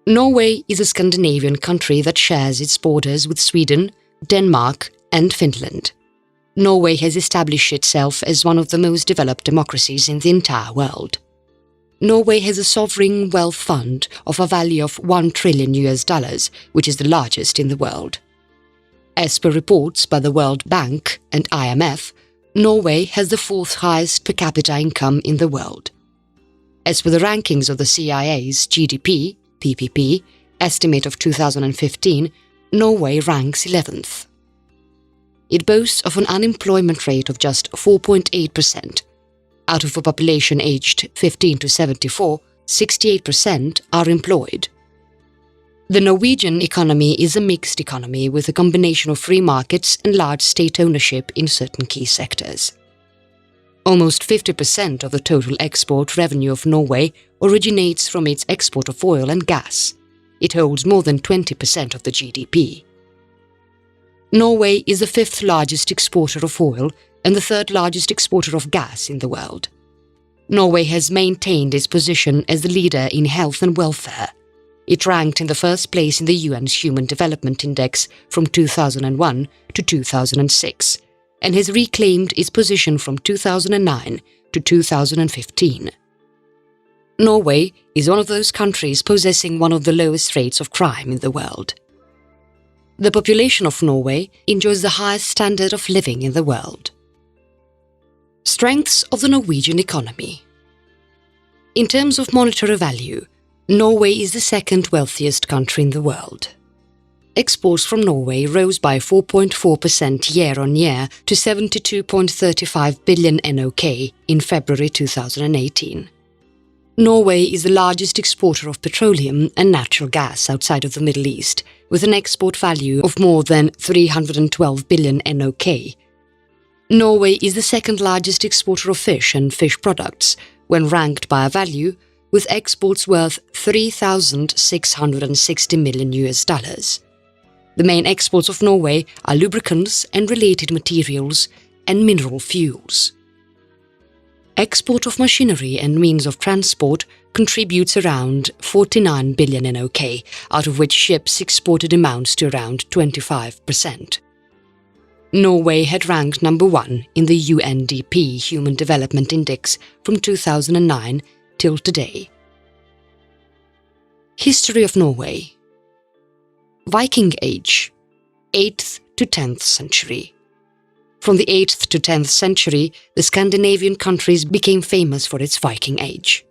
Norway is a Scandinavian country that shares its borders with Sweden, Denmark and Finland. Norway has established itself as one of the most developed democracies in the entire world. Norway has a sovereign wealth fund of a value of $1 trillion, which is the largest in the world. As per reports by the World Bank and IMF, Norway has the fourth highest per capita income in the world. As per the rankings of the CIA's GDP, PPP, estimate of 2015, Norway ranks 11th. It boasts of an unemployment rate of just 4.8%. Out of a population aged 15 to 74, 68% are employed. The Norwegian economy is a mixed economy with a combination of free markets and large state ownership in certain key sectors. Almost 50% of the total export revenue of Norway originates from its export of oil and gas. It holds more than 20% of the GDP. Norway is the fifth largest exporter of oil and the third largest exporter of gas in the world. Norway has maintained its position as the leader in health and welfare. It ranked in the first place in the UN's Human Development Index from 2001 to 2006 and has reclaimed its position from 2009 to 2015. Norway is one of those countries possessing one of the lowest rates of crime in the world. The population of Norway enjoys the highest standard of living in the world. Strengths of the Norwegian economy. In terms of monetary value, Norway is the second wealthiest country in the world. Exports from Norway rose by 4.4% year-on-year to 72.35 billion NOK in February 2018. Norway is the largest exporter of petroleum and natural gas outside of the Middle East, with an export value of more than 312 billion NOK. Norway is the second largest exporter of fish and fish products, when ranked by value, with exports worth $3,660 million. The main exports of Norway are lubricants and related materials and mineral fuels. Export of machinery and means of transport contributes around 49 billion NOK, out of which ships exported amounts to around 25%. Norway had ranked number 1 in the UNDP Human Development Index from 2009 till today. History of Norway. Viking Age, 8th to 10th century. From the 8th to 10th century, the Scandinavian countries became famous for its Viking Age.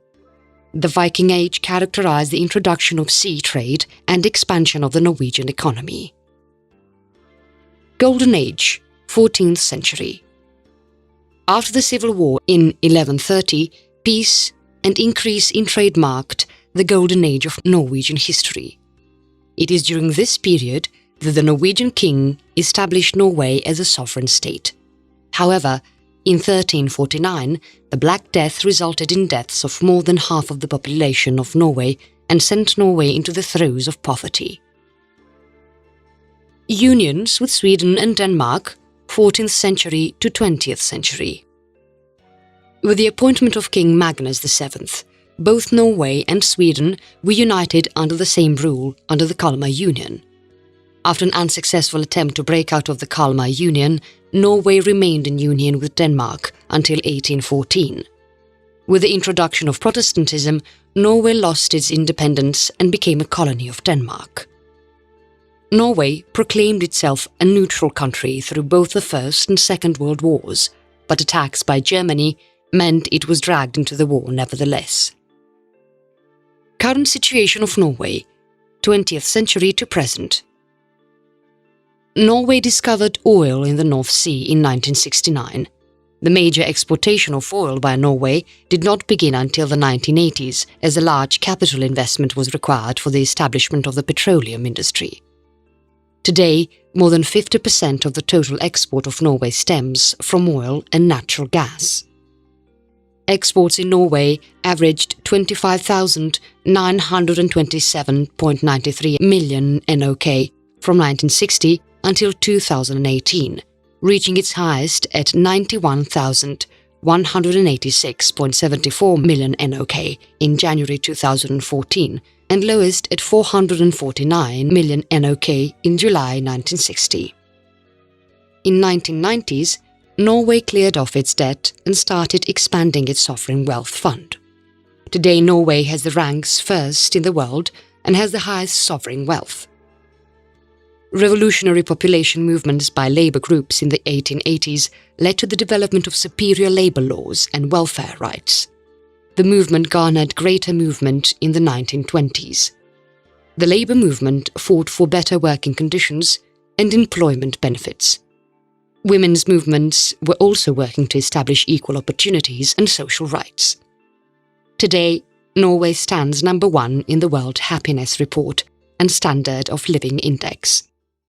The Viking Age characterized the introduction of sea trade and expansion of the Norwegian economy. Golden Age, 14th century. After the Civil War in 1130, peace and increase in trade marked the Golden Age of Norwegian history. It is during this period that the Norwegian king established Norway as a sovereign state. However, in 1349, the Black Death resulted in deaths of more than half of the population of Norway and sent Norway into the throes of poverty. Unions with Sweden and Denmark, 14th century to 20th century. With the appointment of King Magnus VII, both Norway and Sweden were united under the same rule under the Kalmar Union. After an unsuccessful attempt to break out of the Kalmar Union, Norway remained in union with Denmark until 1814. With the introduction of Protestantism, Norway lost its independence and became a colony of Denmark. Norway proclaimed itself a neutral country through both the First and Second World Wars, but attacks by Germany meant it was dragged into the war nevertheless. Current situation of Norway, 20th century to present. Norway discovered oil in the North Sea in 1969. The major exportation of oil by Norway did not begin until the 1980s, as a large capital investment was required for the establishment of the petroleum industry. Today, more than 50% of the total export of Norway stems from oil and natural gas. Exports in Norway averaged 25,927.93 million NOK from 1960 until 2018, reaching its highest at 91,186.74 million NOK in January 2014, and lowest at 449 million NOK in July 1960. In 1990s, Norway cleared off its debt and started expanding its sovereign wealth fund. Today, Norway has the ranks first in the world and has the highest sovereign wealth. Revolutionary population movements by labor groups in the 1880s led to the development of superior labor laws and welfare rights. The movement garnered greater movement in the 1920s. The labor movement fought for better working conditions and employment benefits. Women's movements were also working to establish equal opportunities and social rights. Today, Norway stands number 1 in the World Happiness Report and Standard of Living Index.